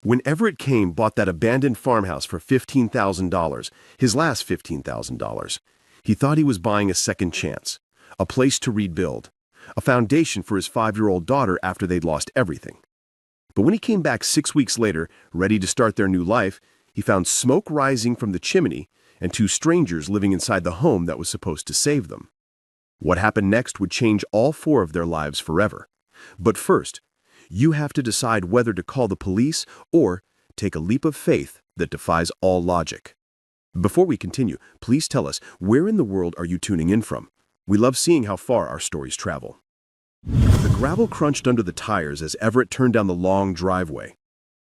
When Everett Kane bought that abandoned farmhouse for $15,000, his last $15,000, he thought he was buying a second chance, a place to rebuild, a foundation for his 5-year-old daughter after they'd lost everything. But when he came back 6 weeks later, ready to start their new life, he found smoke rising from the chimney and 2 strangers living inside the home that was supposed to save them. What happened next would change all 4 of their lives forever. But first, you have to decide whether to call the police or take a leap of faith that defies all logic. Before we continue, please tell us, where in the world are you tuning in from? We love seeing how far our stories travel. The gravel crunched under the tires as Everett turned down the long driveway.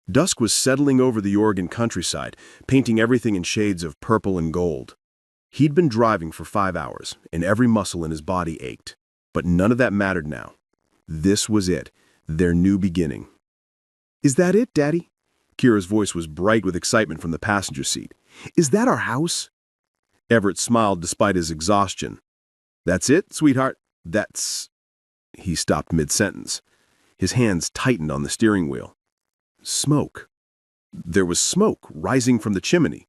Dusk was settling over the Oregon countryside, painting everything in shades of purple and gold. He'd been driving for 5 hours, and every muscle in his body ached. But none of that mattered now. This was it. Their new beginning. "Is that it, Daddy?" Kira's voice was bright with excitement from the passenger seat. "Is that our house?" Everett smiled despite his exhaustion. "That's it, sweetheart. That's—" He stopped mid-sentence. His hands tightened on the steering wheel. Smoke. There was smoke rising from the chimney.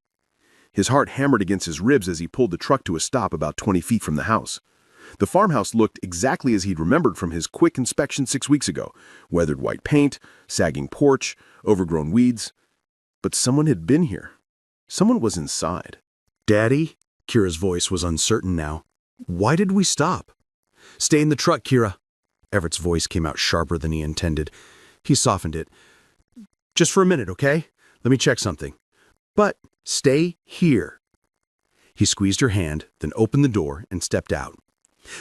His heart hammered against his ribs as he pulled the truck to a stop about 20 feet from the house. The farmhouse looked exactly as he'd remembered from his quick inspection 6 weeks ago. Weathered white paint, sagging porch, overgrown weeds. But someone had been here. Someone was inside. "Daddy?" Kira's voice was uncertain now. "Why did we stop?" "Stay in the truck, Kira." Everett's voice came out sharper than he intended. He softened it. "Just for a minute, okay? Let me check something. But stay here." He squeezed her hand, then opened the door and stepped out.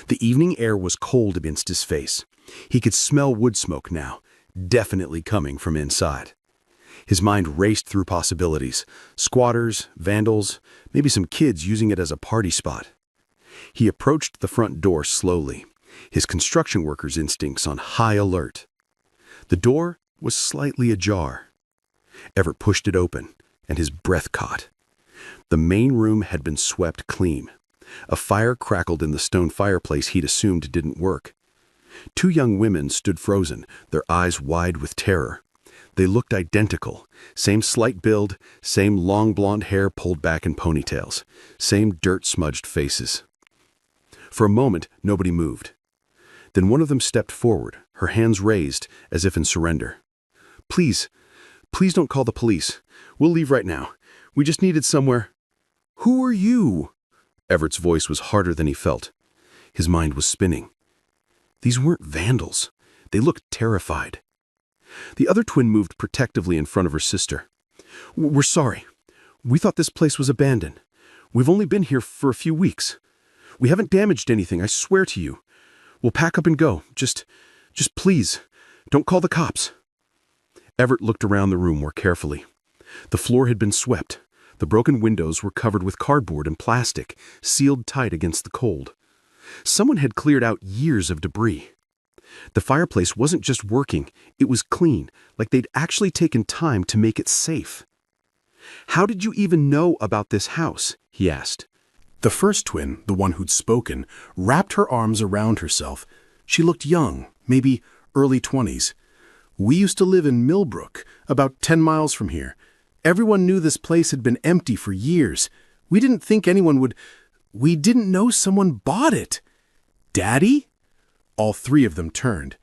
The evening air was cold against his face. He could smell wood smoke now, definitely coming from inside. His mind raced through possibilities: squatters, vandals, maybe some kids using it as a party spot. He approached the front door slowly, his construction worker's instincts on high alert. The door was slightly ajar. Everett pushed it open, and his breath caught. The main room had been swept clean. A fire crackled in the stone fireplace he'd assumed didn't work. 2 young women stood frozen, their eyes wide with terror. They looked identical, same slight build, same long blonde hair pulled back in ponytails, same dirt-smudged faces. For a moment, nobody moved. Then one of them stepped forward, her hands raised, as if in surrender. Please don't call the police. We'll leave right now. We just needed somewhere." "Who are you?" Everett's voice was harder than he felt. His mind was spinning. These weren't vandals. They looked terrified. The other twin moved protectively in front of her sister. "We're sorry. We thought this place was abandoned. We've only been here for a few weeks. We haven't damaged anything, I swear to you. We'll pack up and go. Just please, don't call the cops." Everett looked around the room more carefully. The floor had been swept. The broken windows were covered with cardboard and plastic, sealed tight against the cold. Someone had cleared out years of debris. The fireplace wasn't just working, it was clean, like they'd actually taken time to make it safe. "How did you even know about this house?" he asked. The first twin, the one who'd spoken, wrapped her arms around herself. She looked young, maybe early 20s. "We used to live in Millbrook, about 10 miles from here. Everyone knew this place had been empty for years. We didn't think anyone would... We didn't know someone bought it." "Daddy?" All 3 of them turned.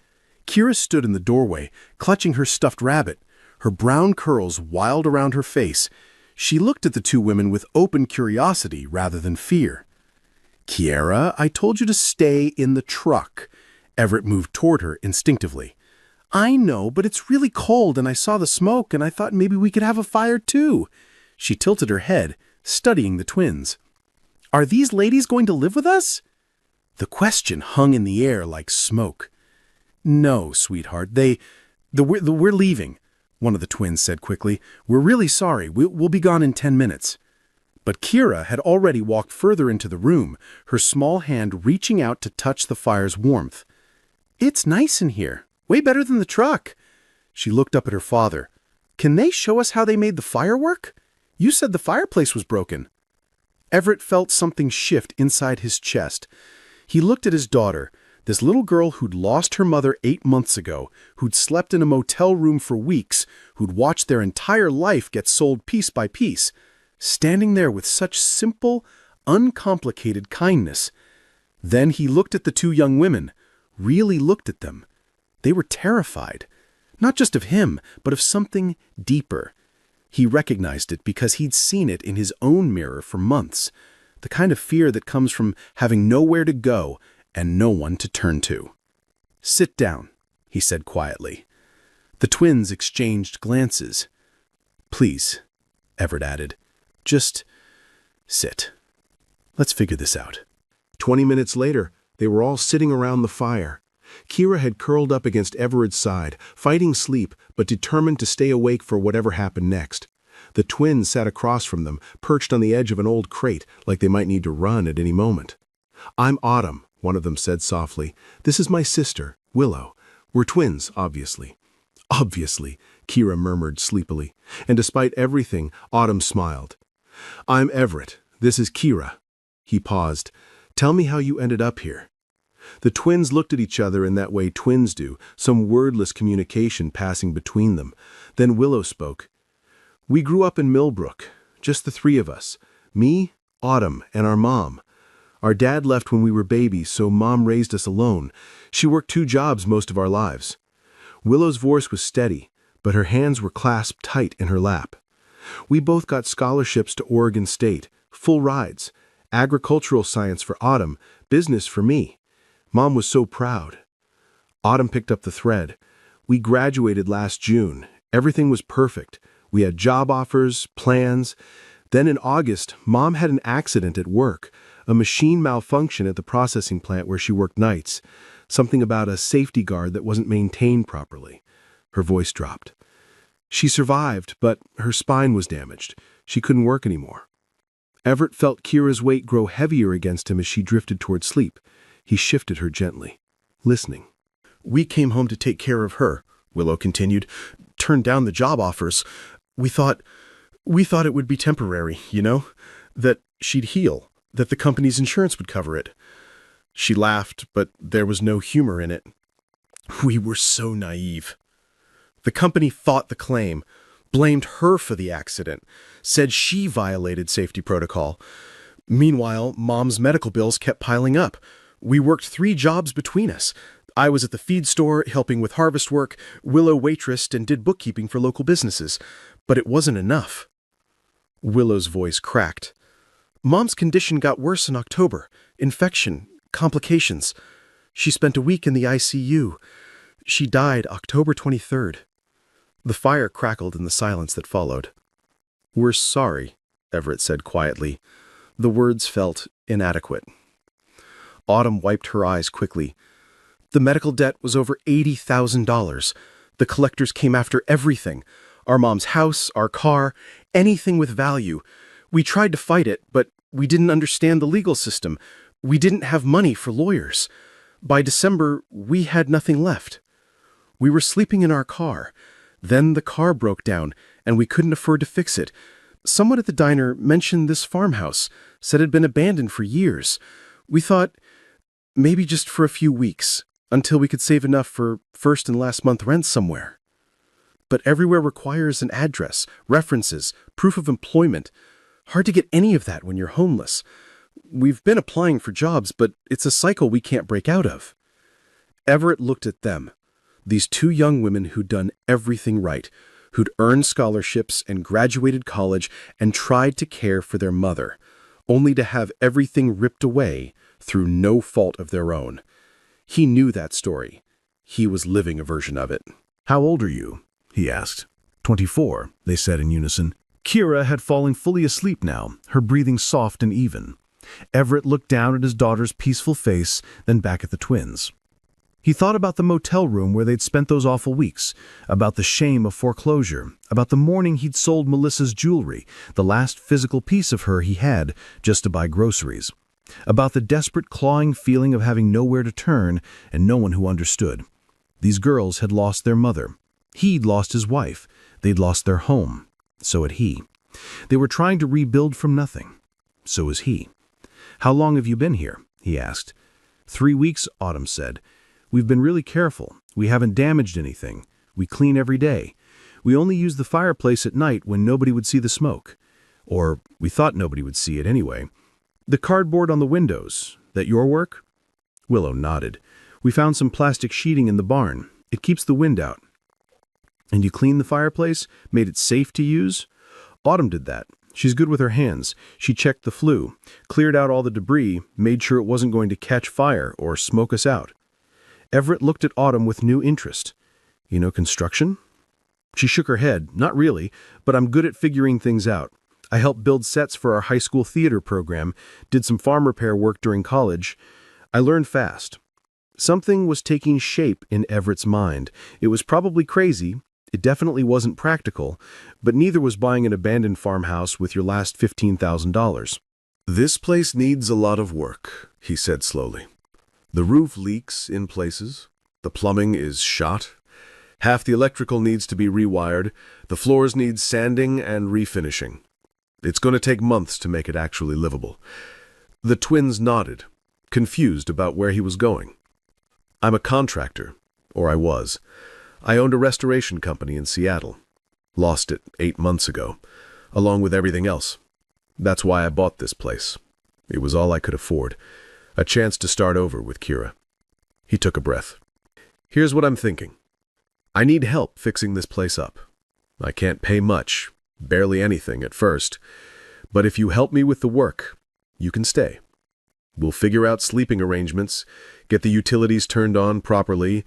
Kira stood in the doorway, clutching her stuffed rabbit, her brown curls wild around her face. She looked at the 2 women with open curiosity rather than fear. "Kiara, I told you to stay in the truck." Everett moved toward her instinctively. "I know, but it's really cold and I saw the smoke and I thought maybe we could have a fire too." She tilted her head, studying the twins. "Are these ladies going to live with us?" The question hung in the air like smoke. "No, sweetheart, we're leaving," one of the twins said quickly. "We're really sorry. We'll be gone in 10 minutes. But Kira had already walked further into the room, her small hand reaching out to touch the fire's warmth. "It's nice in here. Way better than the truck." She looked up at her father. "Can they show us how they made the fire work? You said the fireplace was broken." Everett felt something shift inside his chest. He looked at his daughter, This little girl who'd lost her mother 8 months ago, who'd slept in a motel room for weeks, who'd watched their entire life get sold piece by piece, standing there with such simple, uncomplicated kindness. Then he looked at the two young women, really looked at them. They were terrified, not just of him, but of something deeper. He recognized it because he'd seen it in his own mirror for months, the kind of fear that comes from having nowhere to go and no one to turn to. "Sit down," he said quietly. The twins exchanged glances. "Please," Everett added, "just sit. Let's figure this out." 20 minutes later, they were all sitting around the fire. Kira had curled up against Everett's side, fighting sleep but determined to stay awake for whatever happened next. The twins sat across from them, perched on the edge of an old crate like they might need to run at any moment. "I'm Autumn," one of them said softly. "This is my sister, Willow. We're twins, obviously." "Obviously," Kira murmured sleepily, and despite everything, Autumn smiled. "I'm Everett. This is Kira." He paused. "Tell me how you ended up here." The twins looked at each other in that way twins do, some wordless communication passing between them. Then Willow spoke. "We grew up in Millbrook, just the three of us. Me, Autumn, and our mom. Our dad left when we were babies, so Mom raised us alone. She worked 2 jobs most of our lives." Willow's voice was steady, but her hands were clasped tight in her lap. "We both got scholarships to Oregon State, full rides. Agricultural science for Autumn, business for me. Mom was so proud." Autumn picked up the thread. "We graduated last June. Everything was perfect. We had job offers, plans. Then in August, Mom had an accident at work, a machine malfunction at the processing plant where she worked nights. Something about a safety guard that wasn't maintained properly." Her voice dropped. "She survived, but her spine was damaged. She couldn't work anymore." Everett felt Kira's weight grow heavier against him as she drifted toward sleep. He shifted her gently, listening. "We came home to take care of her," Willow continued. "Turned down the job offers. We thought it would be temporary, you know? That she'd heal, that the company's insurance would cover it." She laughed, but there was no humor in it. "We were so naive. The company fought the claim, blamed her for the accident, said she violated safety protocol. Meanwhile, Mom's medical bills kept piling up. We worked 3 jobs between us. I was at the feed store helping with harvest work, Willow waitressed and did bookkeeping for local businesses. But it wasn't enough." Willow's voice cracked. "Mom's condition got worse in October. Infection, complications. She spent a week in the ICU. She died October 23rd. The fire crackled in the silence that followed. "We're sorry," Everett said quietly. The words felt inadequate. Autumn wiped her eyes quickly. "The medical debt was over $80,000. The collectors came after everything. Our mom's house, our car, anything with value. We tried to fight it, but we didn't understand the legal system. We didn't have money for lawyers. By December, we had nothing left. We were sleeping in our car. Then the car broke down, and we couldn't afford to fix it. Someone at the diner mentioned this farmhouse, said it had been abandoned for years. We thought, maybe just for a few weeks, until we could save enough for first and last month rent somewhere. But everywhere requires an address, references, proof of employment. Hard to get any of that when you're homeless. We've been applying for jobs, but it's a cycle we can't break out of." Everett looked at them, these 2 young women who'd done everything right, who'd earned scholarships and graduated college and tried to care for their mother, only to have everything ripped away through no fault of their own. He knew that story. He was living a version of it. "How old are you?" he asked. 24, they said in unison. Kira had fallen fully asleep now, her breathing soft and even. Everett looked down at his daughter's peaceful face, then back at the twins. He thought about the motel room where they'd spent those awful weeks, about the shame of foreclosure, about the morning he'd sold Melissa's jewelry, the last physical piece of her he had just to buy groceries, about the desperate clawing feeling of having nowhere to turn and no one who understood. These girls had lost their mother. He'd lost his wife. They'd lost their home. So had he. They were trying to rebuild from nothing. So was he. "How long have you been here?" he asked. 3 weeks, Autumn said. We've been really careful. We haven't damaged anything. We clean every day. We only use the fireplace at night when nobody would see the smoke. Or we thought nobody would see it anyway. The cardboard on the windows, that your work? Willow nodded. We found some plastic sheeting in the barn. It keeps the wind out. And you cleaned the fireplace? Made it safe to use? Autumn did that. She's good with her hands. She checked the flue, cleared out all the debris, made sure it wasn't going to catch fire or smoke us out. Everett looked at Autumn with new interest. You know construction? She shook her head. Not really, but I'm good at figuring things out. I helped build sets for our high school theater program, did some farm repair work during college. I learned fast. Something was taking shape in Everett's mind. It was probably crazy. It definitely wasn't practical, but neither was buying an abandoned farmhouse with your last $15,000. This place needs a lot of work, he said slowly. The roof leaks in places. The plumbing is shot. Half the electrical needs to be rewired. The floors need sanding and refinishing. It's going to take months to make it actually livable. The twins nodded, confused about where he was going. I'm a contractor, or I was. I owned a restoration company in Seattle. Lost it 8 months ago, along with everything else. That's why I bought this place. It was all I could afford. A chance to start over with Kira. He took a breath. Here's what I'm thinking. I need help fixing this place up. I can't pay much, barely anything at first. But if you help me with the work, you can stay. We'll figure out sleeping arrangements, get the utilities turned on properly,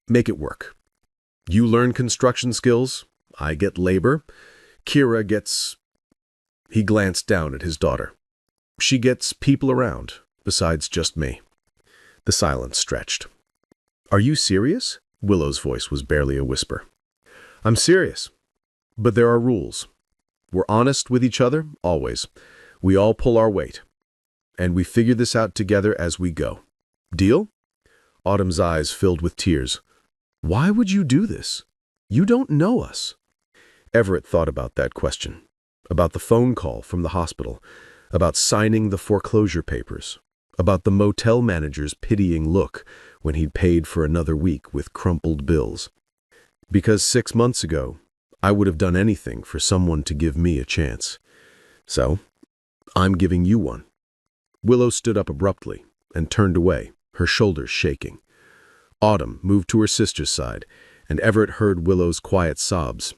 make it work. You learn construction skills, I get labor, Kira gets... He glanced down at his daughter. She gets people around, besides just me. The silence stretched. Are you serious? Willow's voice was barely a whisper. I'm serious, but there are rules. We're honest with each other, always. We all pull our weight. And we figure this out together as we go. Deal? Autumn's eyes filled with tears. Why would you do this? You don't know us. Everett thought about that question, about the phone call from the hospital, about signing the foreclosure papers, about the motel manager's pitying look when he'd paid for another week with crumpled bills. Because 6 months ago, I would have done anything for someone to give me a chance. So, I'm giving you one. Willow stood up abruptly and turned away, her shoulders shaking. Autumn moved to her sister's side, and Everett heard Willow's quiet sobs.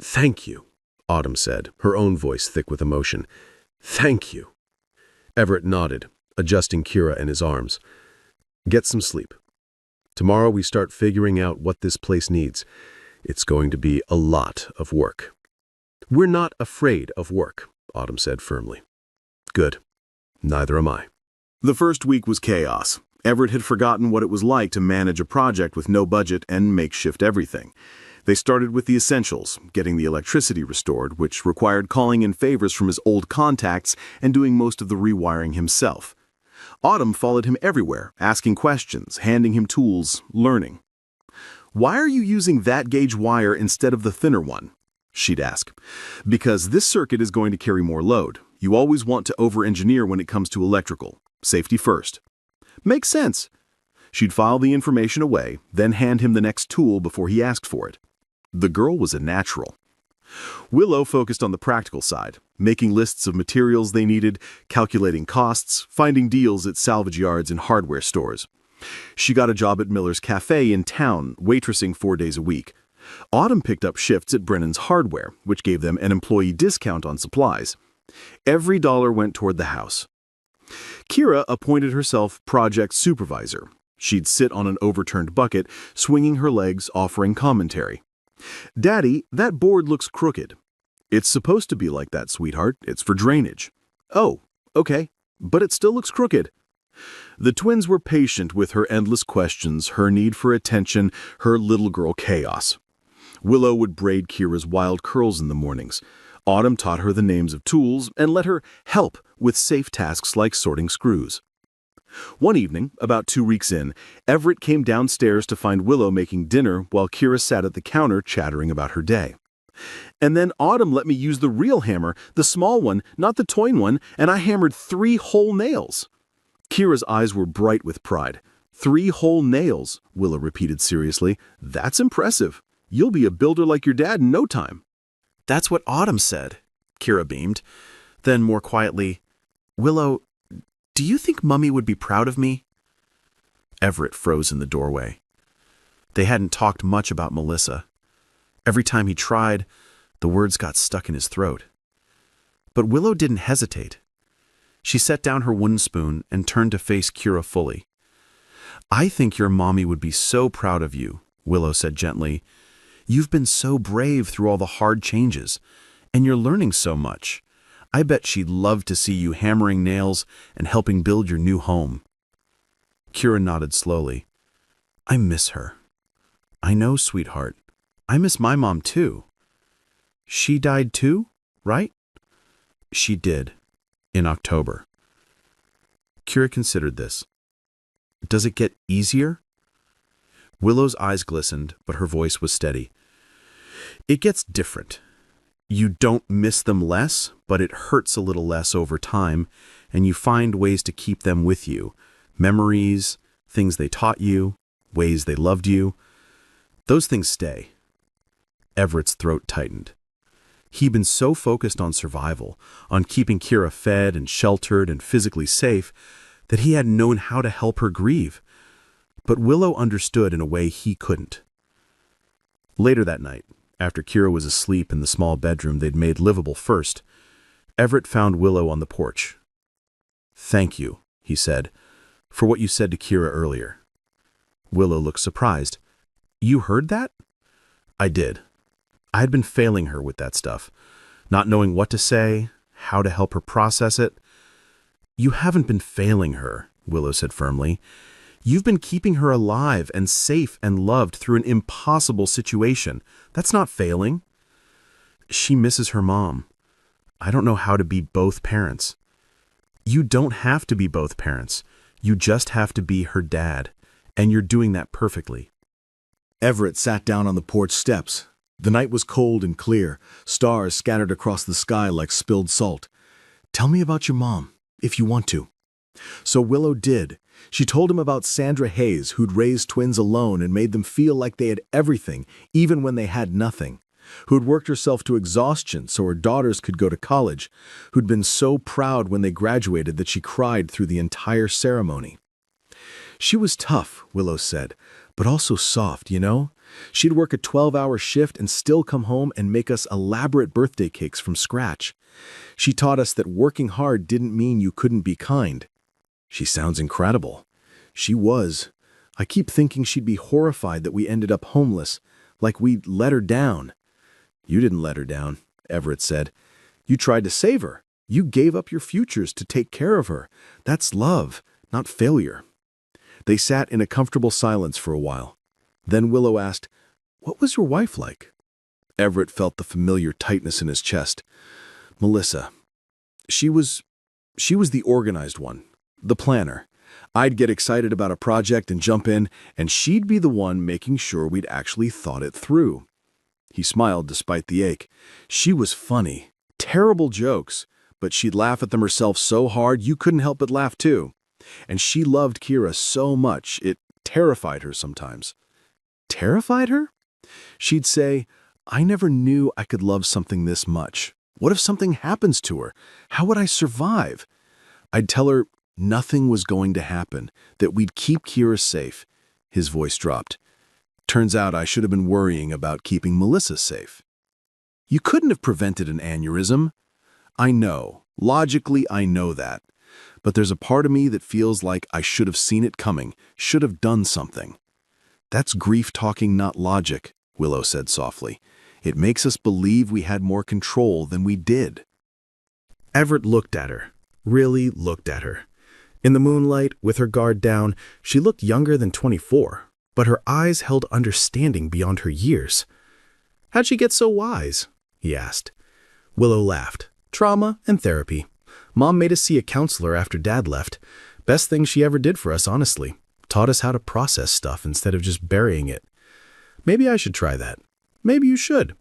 Thank you, Autumn said, her own voice thick with emotion. Thank you. Everett nodded, adjusting Kira in his arms. Get some sleep. Tomorrow we start figuring out what this place needs. It's going to be a lot of work. We're not afraid of work, Autumn said firmly. Good. Neither am I. The first week was chaos. Everett had forgotten what it was like to manage a project with no budget and makeshift everything. They started with the essentials, getting the electricity restored, which required calling in favors from his old contacts and doing most of the rewiring himself. Autumn followed him everywhere, asking questions, handing him tools, learning. Why are you using that gauge wire instead of the thinner one? She'd ask. Because this circuit is going to carry more load. You always want to over-engineer when it comes to electrical. Safety first. Makes sense. She'd file the information away, then hand him the next tool before he asked for it. The girl was a natural. Willow focused on the practical side, making lists of materials they needed, calculating costs, finding deals at salvage yards and hardware stores. She got a job at Miller's Café in town, waitressing 4 days a week. Autumn picked up shifts at Brennan's Hardware, which gave them an employee discount on supplies. Every dollar went toward the house. Kira appointed herself project supervisor. She'd sit on an overturned bucket, swinging her legs, offering commentary. Daddy, that board looks crooked. It's supposed to be like that, sweetheart. It's for drainage. Oh, okay, but it still looks crooked. The twins were patient with her endless questions, her need for attention, her little girl chaos. Willow would braid Kira's wild curls in the mornings. Autumn taught her the names of tools and let her help with safe tasks like sorting screws. One evening, about 2 weeks in, Everett came downstairs to find Willow making dinner while Kira sat at the counter chattering about her day. And then Autumn let me use the real hammer, the small one, not the toy one, and I hammered 3 whole nails. Kira's eyes were bright with pride. 3 whole nails, Willow repeated seriously. That's impressive. You'll be a builder like your dad in no time. That's what Autumn said, Kira beamed. Then more quietly, Willow, do you think Mummy would be proud of me? Everett froze in the doorway. They hadn't talked much about Melissa. Every time he tried, the words got stuck in his throat. But Willow didn't hesitate. She set down her wooden spoon and turned to face Kira fully. I think your mommy would be so proud of you, Willow said gently. You've been so brave through all the hard changes, and you're learning so much. I bet she'd love to see you hammering nails and helping build your new home. Kira nodded slowly. I miss her. I know, sweetheart. I miss my mom too. She died too, right? She did, in October. Kira considered this. Does it get easier? Willow's eyes glistened, but her voice was steady. It gets different. You don't miss them less, but it hurts a little less over time, and you find ways to keep them with you. Memories, things they taught you, ways they loved you. Those things stay. Everett's throat tightened. He'd been so focused on survival, on keeping Kira fed and sheltered and physically safe, that he hadn't known how to help her grieve. But Willow understood in a way he couldn't. Later that night, after Kira was asleep in the small bedroom they'd made livable first, Everett found Willow on the porch. Thank you, he said, for what you said to Kira earlier. Willow looked surprised. You heard that? I did. I had been failing her with that stuff, not knowing what to say, how to help her process it. You haven't been failing her, Willow said firmly. You've been keeping her alive and safe and loved through an impossible situation. That's not failing. She misses her mom. I don't know how to be both parents. You don't have to be both parents. You just have to be her dad, and you're doing that perfectly. Everett sat down on the porch steps. The night was cold and clear, stars scattered across the sky like spilled salt. Tell me about your mom, if you want to. So Willow did. She told him about Sandra Hayes, who'd raised twins alone and made them feel like they had everything, even when they had nothing. Who'd worked herself to exhaustion so her daughters could go to college. Who'd been so proud when they graduated that she cried through the entire ceremony. She was tough, Willow said, but also soft, you know? She'd work a 12-hour shift and still come home and make us elaborate birthday cakes from scratch. She taught us that working hard didn't mean you couldn't be kind. She sounds incredible. She was. I keep thinking she'd be horrified that we ended up homeless, like we'd let her down. You didn't let her down, Everett said. You tried to save her. You gave up your futures to take care of her. That's love, not failure. They sat in a comfortable silence for a while. Then Willow asked, What was your wife like? Everett felt the familiar tightness in his chest. Melissa. She was the organized one, the planner. I'd get excited about a project and jump in, and she'd be the one making sure we'd actually thought it through. He smiled despite the ache. She was funny. Terrible jokes, but she'd laugh at them herself so hard you couldn't help but laugh too. And she loved Kira so much it terrified her sometimes. Terrified her? She'd say, I never knew I could love something this much. What if something happens to her? How would I survive? I'd tell her nothing was going to happen, that we'd keep Kira safe. His voice dropped. Turns out I should have been worrying about keeping Melissa safe. You couldn't have prevented an aneurysm. I know. Logically, I know that. But there's a part of me that feels like I should have seen it coming, should have done something. That's grief talking, not logic, Willow said softly. It makes us believe we had more control than we did. Everett looked at her, really looked at her. In the moonlight, with her guard down, she looked younger than 24, but her eyes held understanding beyond her years. How'd she get so wise? He asked. Willow laughed. Trauma and therapy. Mom made us see a counselor after Dad left. Best thing she ever did for us, honestly. Taught us how to process stuff instead of just burying it. Maybe I should try that. Maybe you should.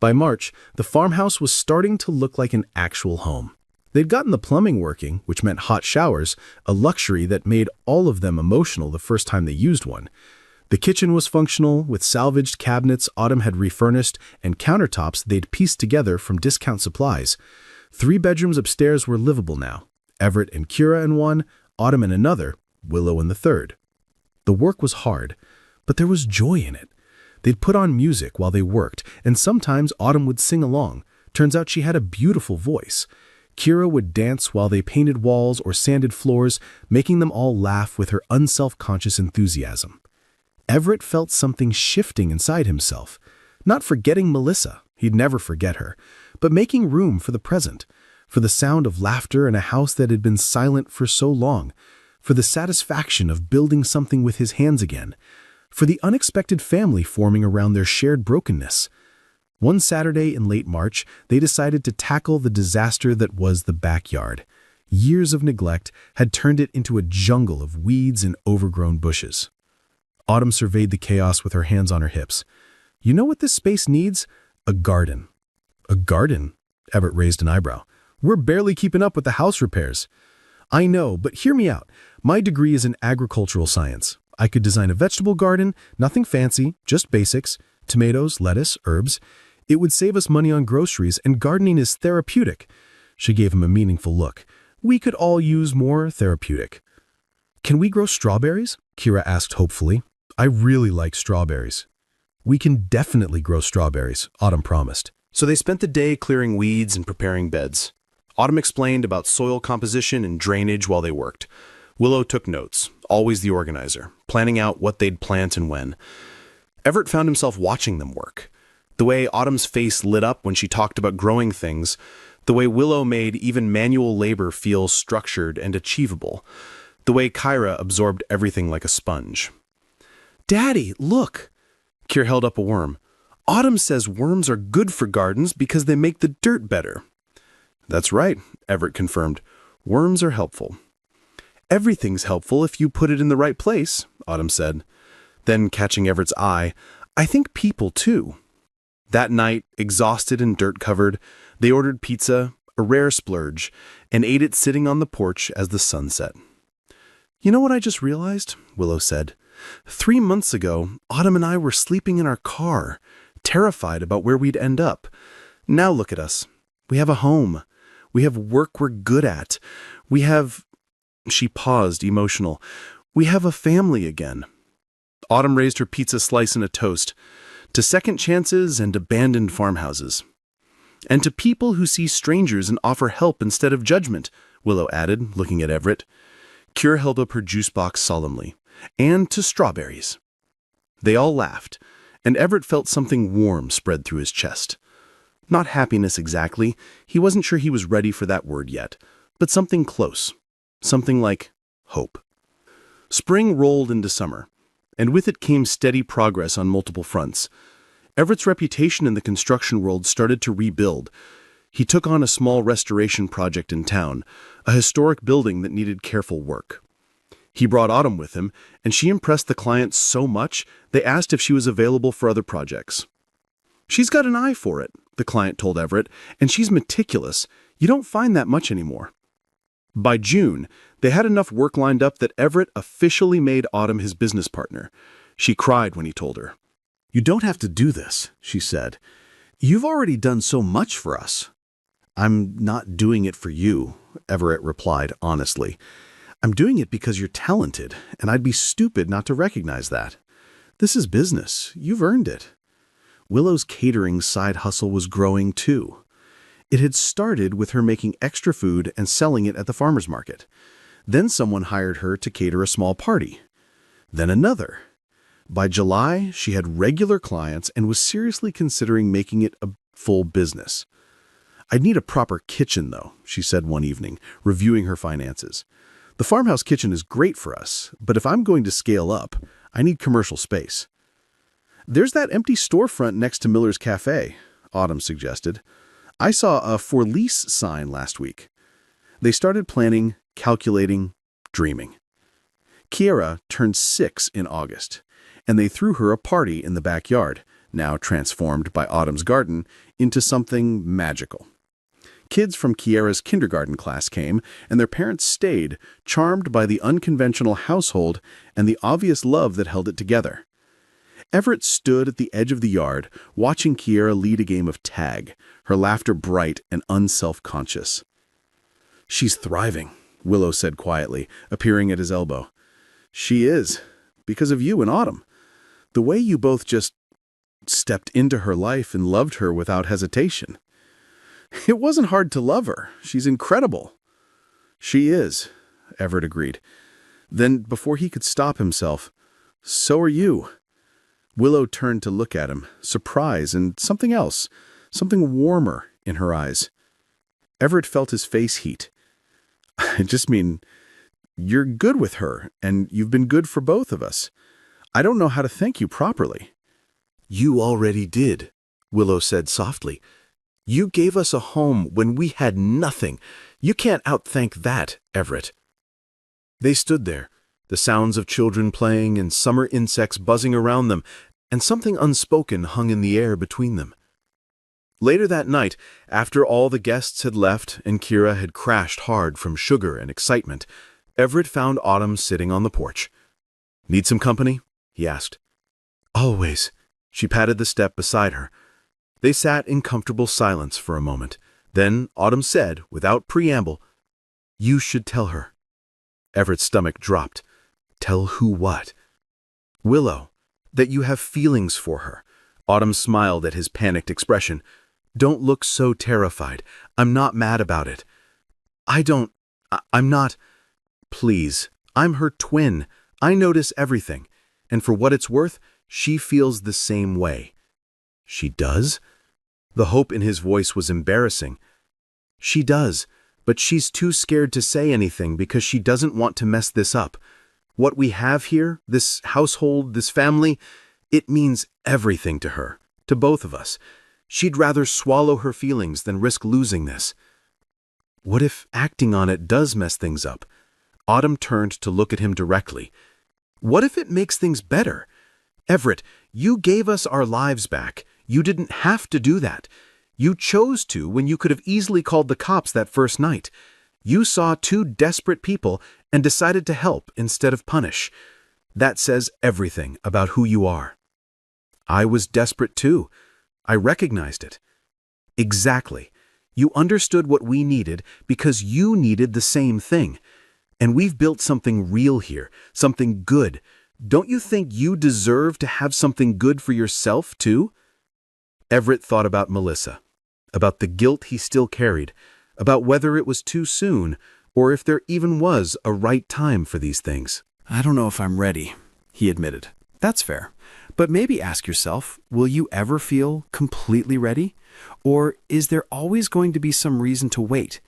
By March, the farmhouse was starting to look like an actual home. They'd gotten the plumbing working, which meant hot showers, a luxury that made all of them emotional the first time they used one. The kitchen was functional, with salvaged cabinets Autumn had refurnished and countertops they'd pieced together from discount supplies. 3 bedrooms upstairs were livable now. Everett and Kira in one, Autumn in another, Willow in the third. The work was hard, but there was joy in it. They'd put on music while they worked, and sometimes Autumn would sing along. Turns out she had a beautiful voice. Kira would dance while they painted walls or sanded floors, making them all laugh with her unself-conscious enthusiasm. Everett felt something shifting inside himself. Not forgetting Melissa, he'd never forget her, but making room for the present, for the sound of laughter in a house that had been silent for so long, for the satisfaction of building something with his hands again, for the unexpected family forming around their shared brokenness. One Saturday in late March, they decided to tackle the disaster that was the backyard. Years of neglect had turned it into a jungle of weeds and overgrown bushes. Autumn surveyed the chaos with her hands on her hips. "You know what this space needs? A garden." "A garden?" Everett raised an eyebrow. "We're barely keeping up with the house repairs." "I know, but hear me out. My degree is in agricultural science. I could design a vegetable garden, nothing fancy, just basics, tomatoes, lettuce, herbs. It would save us money on groceries, and gardening is therapeutic." She gave him a meaningful look. "We could all use more therapeutic." "Can we grow strawberries?" Kira asked hopefully. "I really like strawberries." "We can definitely grow strawberries," Autumn promised. So they spent the day clearing weeds and preparing beds. Autumn explained about soil composition and drainage while they worked. Willow took notes, always the organizer, planning out what they'd plant and when. Everett found himself watching them work. The way Autumn's face lit up when she talked about growing things, the way Willow made even manual labor feel structured and achievable, the way Kyra absorbed everything like a sponge. "Daddy, look!" Kira held up a worm. "Autumn says worms are good for gardens because they make the dirt better." "That's right," Everett confirmed. "Worms are helpful." "Everything's helpful if you put it in the right place," Autumn said. Then, catching Everett's eye, "I think people, too." That night, exhausted and dirt-covered, they ordered pizza, a rare splurge, and ate it sitting on the porch as the sun set. "You know what I just realized?" Willow said. 3 months ago, Autumn and I were sleeping in our car, terrified about where we'd end up. Now look at us. We have a home. We have work we're good at. We have—" She paused, emotional. "We have a family again." Autumn raised her pizza slice in a toast. "To second chances and abandoned farmhouses." "And to people who see strangers and offer help instead of judgment," Willow added, looking at Everett. Kira held up her juice box solemnly. "And to strawberries." They all laughed, and Everett felt something warm spread through his chest. Not happiness exactly, he wasn't sure he was ready for that word yet, but something close, something like hope. Spring rolled into summer, and with it came steady progress on multiple fronts. Everett's reputation in the construction world started to rebuild. He took on a small restoration project in town, a historic building that needed careful work. He brought Autumn with him, and she impressed the clients so much they asked if she was available for other projects. "She's got an eye for it," the client told Everett, "and she's meticulous. You don't find that much anymore." By June, they had enough work lined up that Everett officially made Autumn his business partner. She cried when he told her. "You don't have to do this," she said. "You've already done so much for us." "I'm not doing it for you," Everett replied honestly. "I'm doing it because you're talented, and I'd be stupid not to recognize that. This is business. You've earned it." Willow's catering side hustle was growing too. It had started with her making extra food and selling it at the farmer's market. Then someone hired her to cater a small party. Then another. By July, she had regular clients and was seriously considering making it a full business. "I'd need a proper kitchen, though," she said one evening, reviewing her finances. "The farmhouse kitchen is great for us, but if I'm going to scale up, I need commercial space." "There's that empty storefront next to Miller's Café," Autumn suggested. "I saw a for lease sign last week." They started planning, calculating, dreaming. Kiera turned 6 in August, and they threw her a party in the backyard, now transformed by Autumn's garden into something magical. Kids from Kiera's kindergarten class came, and their parents stayed, charmed by the unconventional household and the obvious love that held it together. Everett stood at the edge of the yard, watching Kiera lead a game of tag, her laughter bright and unself-conscious. "She's thriving," Willow said quietly, appearing at his elbow. "She is, because of you and Autumn. The way you both just stepped into her life and loved her without hesitation. It wasn't hard to love her. She's incredible." "She is," Everett agreed. Then, before he could stop himself, "So are you." Willow turned to look at him, surprise and something else, something warmer in her eyes. Everett felt his face heat. "I just mean, you're good with her, and you've been good for both of us. I don't know how to thank you properly." "You already did," Willow said softly. "You gave us a home when we had nothing. You can't outthank that, Everett." They stood there, the sounds of children playing and summer insects buzzing around them, and something unspoken hung in the air between them. Later that night, after all the guests had left and Kiera had crashed hard from sugar and excitement, Everett found Autumn sitting on the porch. "Need some company?" he asked. "Always." She patted the step beside her. They sat in comfortable silence for a moment. Then Autumn said, without preamble, "You should tell her." Everett's stomach dropped. "Tell who what?" "Willow, that you have feelings for her." Autumn smiled at his panicked expression. "Don't look so terrified. I'm not mad about it. I'm not. Please, I'm her twin. I notice everything. And for what it's worth, she feels the same way." "She does?" The hope in his voice was embarrassing. "She does, but she's too scared to say anything because she doesn't want to mess this up. What we have here, this household, this family, it means everything to her, to both of us. She'd rather swallow her feelings than risk losing this." "What if acting on it does mess things up?" Autumn turned to look at him directly. "What if it makes things better? Everett, you gave us our lives back. You didn't have to do that. You chose to when you could have easily called the cops that first night. You saw two desperate people and decided to help instead of punish. That says everything about who you are." "I was desperate too. I recognized it." "Exactly. You understood what we needed because you needed the same thing. And we've built something real here, something good. Don't you think you deserve to have something good for yourself too?" Everett thought about Melissa, about the guilt he still carried, about whether it was too soon or if there even was a right time for these things. "I don't know if I'm ready," he admitted. "That's fair. But maybe ask yourself, will you ever feel completely ready? Or is there always going to be some reason to wait?"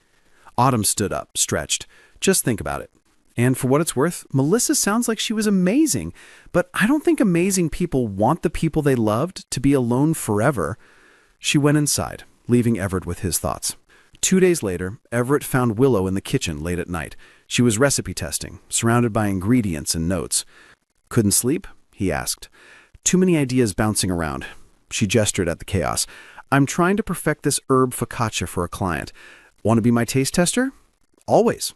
Autumn stood up, stretched. "Just think about it. And for what it's worth, Melissa sounds like she was amazing, but I don't think amazing people want the people they loved to be alone forever." She went inside, leaving Everett with his thoughts. 2 days later, Everett found Willow in the kitchen late at night. She was recipe testing, surrounded by ingredients and notes. "Couldn't sleep?" he asked. "Too many ideas bouncing around." She gestured at the chaos. "I'm trying to perfect this herb focaccia for a client. Want to be my taste tester?" "Always."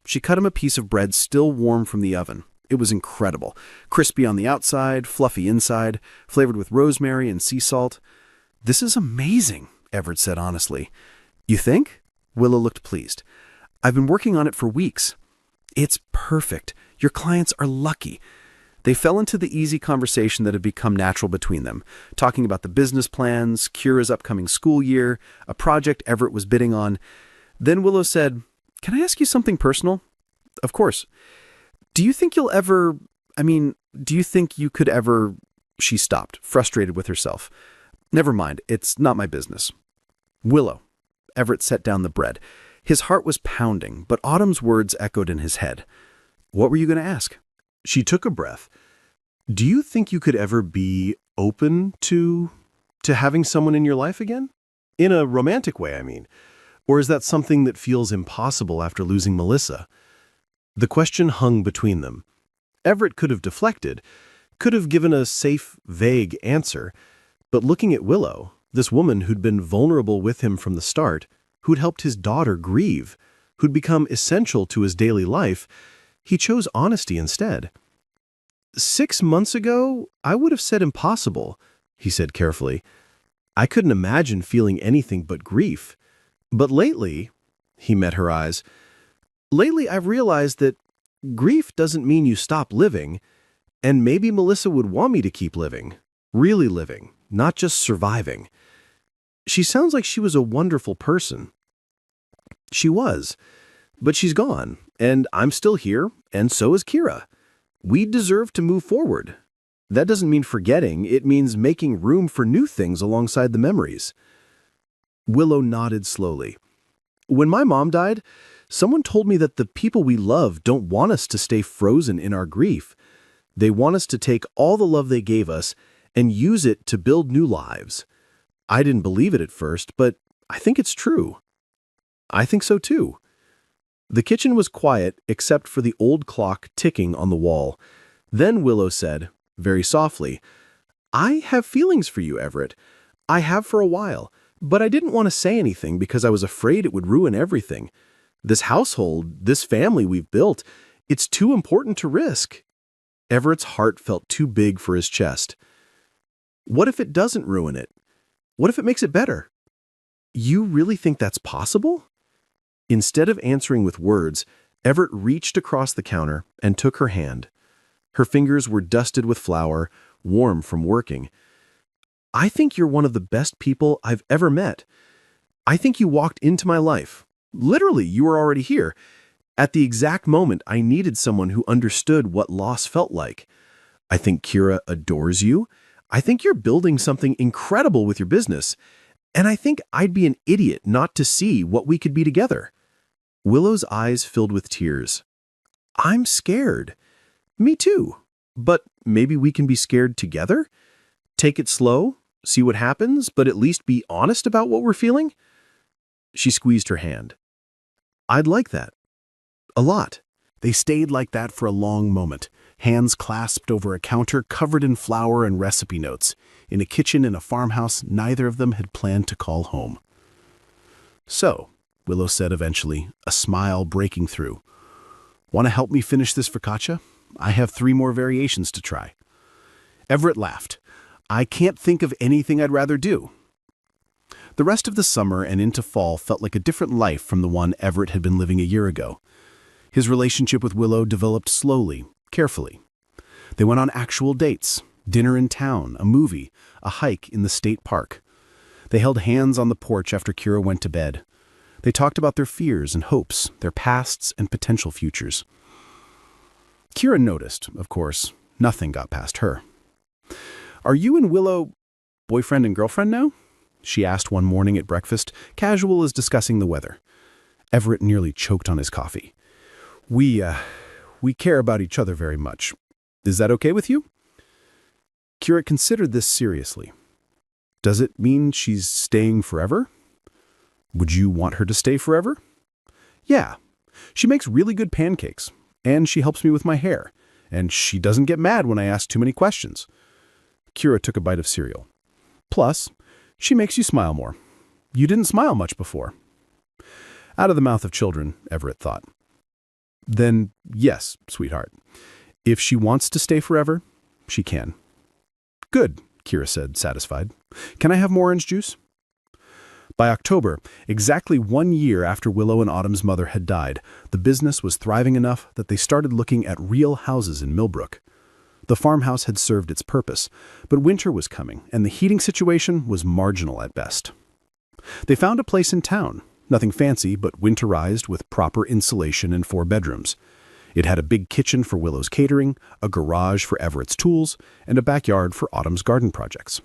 She cut him a piece of bread still warm from the oven. It was incredible. Crispy on the outside, fluffy inside, flavored with rosemary and sea salt. "This is amazing," Everett said honestly. "You think?" Willow looked pleased. "I've been working on it for weeks." "It's perfect. Your clients are lucky." They fell into the easy conversation that had become natural between them, talking about the business plans, Kiera's upcoming school year, a project Everett was bidding on. Then Willow said, "Can I ask you something personal?" "Of course." Do you think you could ever... She stopped, frustrated with herself. "Never mind, it's not my business." "Willow." Everett set down the bread. His heart was pounding, but Autumn's words echoed in his head. "What were you going to ask?" She took a breath. "Do you think you could ever be open to having someone in your life again? In a romantic way, I mean. Or is that something that feels impossible after losing Melissa?" The question hung between them. Everett could have deflected, could have given a safe, vague answer, but looking at Willow, this woman who'd been vulnerable with him from the start, who'd helped his daughter grieve, who'd become essential to his daily life, he chose honesty instead. 6 months ago, I would have said impossible, he said carefully. I couldn't imagine feeling anything but grief. But lately, he met her eyes, lately I've realized that grief doesn't mean you stop living, and maybe Melissa would want me to keep living, really living, not just surviving. She sounds like she was a wonderful person. She was, but she's gone, and I'm still here, and so is Kira. We deserve to move forward. That doesn't mean forgetting, it means making room for new things alongside the memories. Willow nodded slowly. When my mom died, someone told me that the people we love don't want us to stay frozen in our grief. They want us to take all the love they gave us and use it to build new lives. I didn't believe it at first, but I think it's true. I think so too. The kitchen was quiet except for the old clock ticking on the wall. Then Willow said, very softly, I have feelings for you, Everett. I have for a while, but I didn't want to say anything because I was afraid it would ruin everything. This household, this family we've built, it's too important to risk. Everett's heart felt too big for his chest. What if it doesn't ruin it? What if it makes it better? You really think that's possible? Instead of answering with words, Everett reached across the counter and took her hand. Her fingers were dusted with flour, warm from working. I think you're one of the best people I've ever met. I think you walked into my life. Literally, you were already here. At the exact moment I needed someone who understood what loss felt like. I think Kira adores you. I think you're building something incredible with your business. And I think I'd be an idiot not to see what we could be together. Willow's eyes filled with tears. I'm scared. Me too. But maybe we can be scared together? Take it slow, see what happens, but at least be honest about what we're feeling? She squeezed her hand. I'd like that. A lot. They stayed like that for a long moment, hands clasped over a counter covered in flour and recipe notes, in a kitchen in a farmhouse neither of them had planned to call home. So, Willow said eventually, a smile breaking through. Want to help me finish this focaccia? I have 3 more variations to try. Everett laughed. I can't think of anything I'd rather do. The rest of the summer and into fall felt like a different life from the one Everett had been living a year ago. His relationship with Willow developed slowly, carefully. They went on actual dates, dinner in town, a movie, a hike in the state park. They held hands on the porch after Kira went to bed. They talked about their fears and hopes, their pasts and potential futures. Kira noticed, of course, nothing got past her. Are you and Willow boyfriend and girlfriend now? She asked one morning at breakfast, casual as discussing the weather. Everett nearly choked on his coffee. We care about each other very much. Is that okay with you? Kira considered this seriously. Does it mean she's staying forever? Would you want her to stay forever? Yeah. She makes really good pancakes, and she helps me with my hair, and she doesn't get mad when I ask too many questions. Kira took a bite of cereal. Plus, she makes you smile more. You didn't smile much before. Out of the mouth of children, Everett thought. Then, yes, sweetheart. If she wants to stay forever, she can. Good, Kira said, satisfied. Can I have more orange juice? By October, exactly 1 year after Willow and Autumn's mother had died, the business was thriving enough that they started looking at real houses in Millbrook. The farmhouse had served its purpose, but winter was coming, and the heating situation was marginal at best. They found a place in town, nothing fancy but winterized with proper insulation and 4 bedrooms. It had a big kitchen for Willow's catering, a garage for Everett's tools, and a backyard for Autumn's garden projects.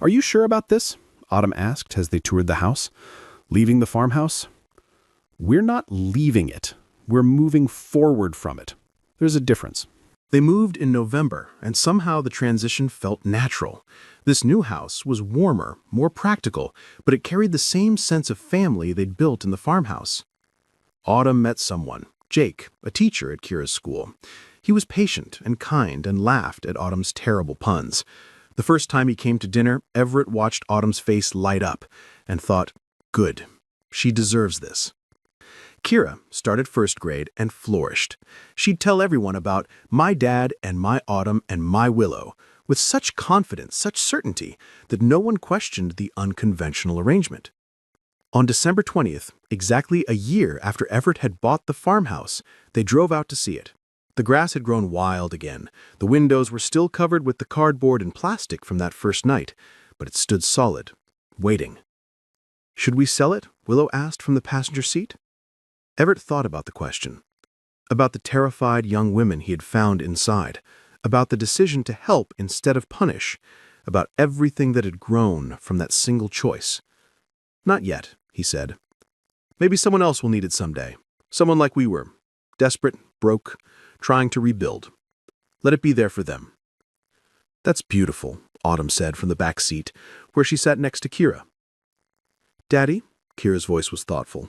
Are you sure about this? Autumn asked as they toured the house. Leaving the farmhouse? We're not leaving it. We're moving forward from it. There's a difference. They moved in November, and somehow the transition felt natural. This new house was warmer, more practical, but it carried the same sense of family they'd built in the farmhouse. Autumn met someone, Jake, a teacher at Kira's school. He was patient and kind and laughed at Autumn's terrible puns. The first time he came to dinner, Everett watched Autumn's face light up and thought, good, She deserves this. Kira started first grade and flourished. She'd tell everyone about my dad and my Autumn and my Willow with such confidence, such certainty, that no one questioned the unconventional arrangement. On December 20th, exactly a year after Everett had bought the farmhouse, they drove out to see it. The grass had grown wild again. The windows were still covered with the cardboard and plastic from that first night, but it stood solid, waiting. "Should we sell it?" Willow asked from the passenger seat. Everett thought about the question, about the terrified young women he had found inside, about the decision to help instead of punish, about everything that had grown from that single choice. "Not yet," he said. "Maybe someone else will need it someday. Someone like we were, desperate, broke, trying to rebuild. Let it be there for them." "That's beautiful," Autumn said from the back seat, where she sat next to Kira. "Daddy," Kira's voice was thoughtful,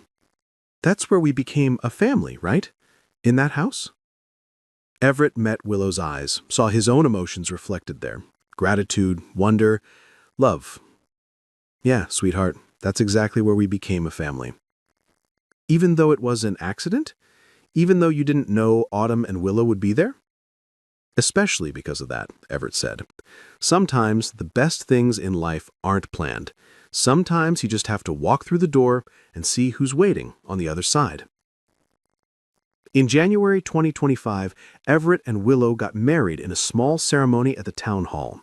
"that's where we became a family, right? In that house?" Everett met Willow's eyes, saw his own emotions reflected there. Gratitude, wonder, love. "Yeah, sweetheart, that's exactly where we became a family." "Even though it was an accident? Even though you didn't know Autumn and Willow would be there?" "Especially because of that," Everett said. "Sometimes the best things in life aren't planned. Sometimes you just have to walk through the door and see who's waiting on the other side." In January 2025, Everett and Willow got married in a small ceremony at the town hall.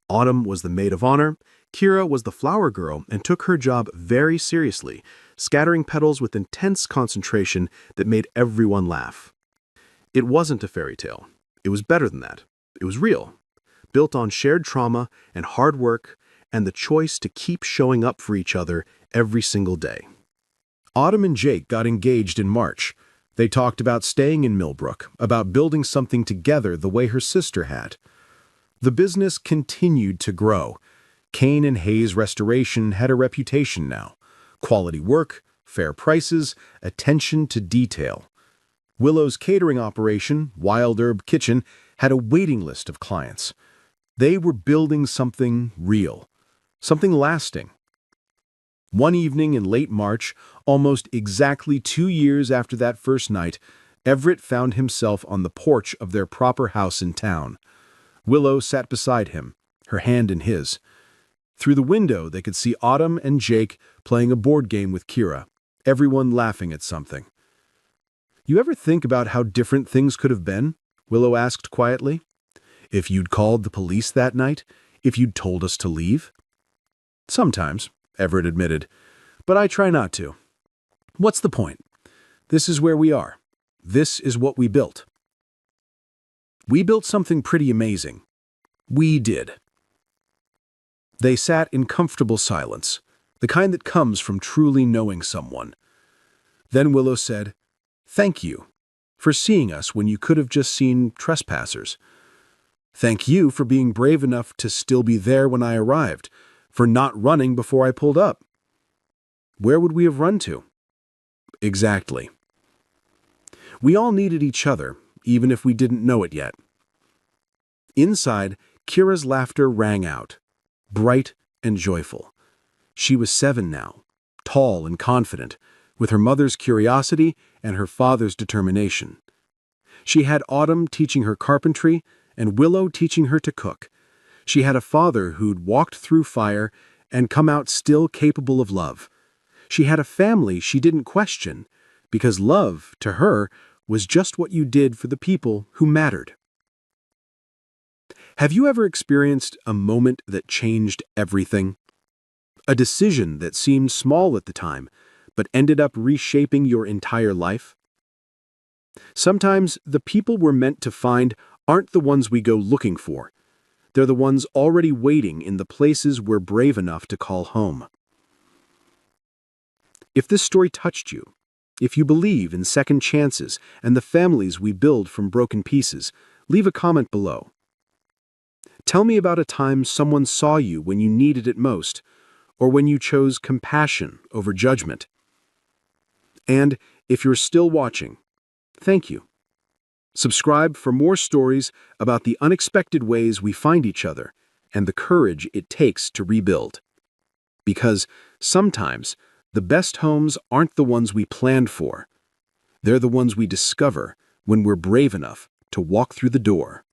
Autumn was the maid of honor. Kira was the flower girl and took her job very seriously, scattering petals with intense concentration that made everyone laugh. It wasn't a fairy tale. It was better than that. It was real, built on shared trauma and hard work and the choice to keep showing up for each other every single day. Autumn and Jake got engaged in March. They talked about staying in Millbrook, about building something together the way her sister had. The business continued to grow. Kane and Hayes Restoration had a reputation now. Quality work, fair prices, attention to detail. Willow's catering operation, Wild Herb Kitchen, had a waiting list of clients. They were building something real, something lasting. One evening in late March, almost exactly 2 years after that first night, Everett found himself on the porch of their proper house in town. Willow sat beside him, her hand in his. Through the window, they could see Autumn and Jake playing a board game with Kira, everyone laughing at something. "You ever think about how different things could have been?" Willow asked quietly. "If you'd called the police that night? If you'd told us to leave?" "Sometimes," Everett admitted, "but I try not to. What's the point? This is where we are. This is what we built." "We built something pretty amazing." "We did." They sat in comfortable silence, the kind that comes from truly knowing someone. Then Willow said, "Thank you for seeing us when you could have just seen trespassers. Thank you for being brave enough to still be there when I arrived, for not running before I pulled up. Where would we have run to?" "Exactly." We all needed each other, even if we didn't know it yet. Inside, Kira's laughter rang out, bright and joyful. She was 7 now, tall and confident, with her mother's curiosity and her father's determination. She had Autumn teaching her carpentry and Willow teaching her to cook. She had a father who'd walked through fire and come out still capable of love. She had a family she didn't question, because love, to her, was just what you did for the people who mattered. Have you ever experienced a moment that changed everything? A decision that seemed small at the time, but ended up reshaping your entire life? Sometimes the people we're meant to find aren't the ones we go looking for. They're the ones already waiting in the places we're brave enough to call home. If this story touched you, if you believe in second chances and the families we build from broken pieces, leave a comment below. Tell me about a time someone saw you when you needed it most, or when you chose compassion over judgment. And if you're still watching, thank you. Subscribe for more stories about the unexpected ways we find each other and the courage it takes to rebuild. Because sometimes The best homes aren't the ones we planned for. They're the ones we discover when we're brave enough to walk through the door.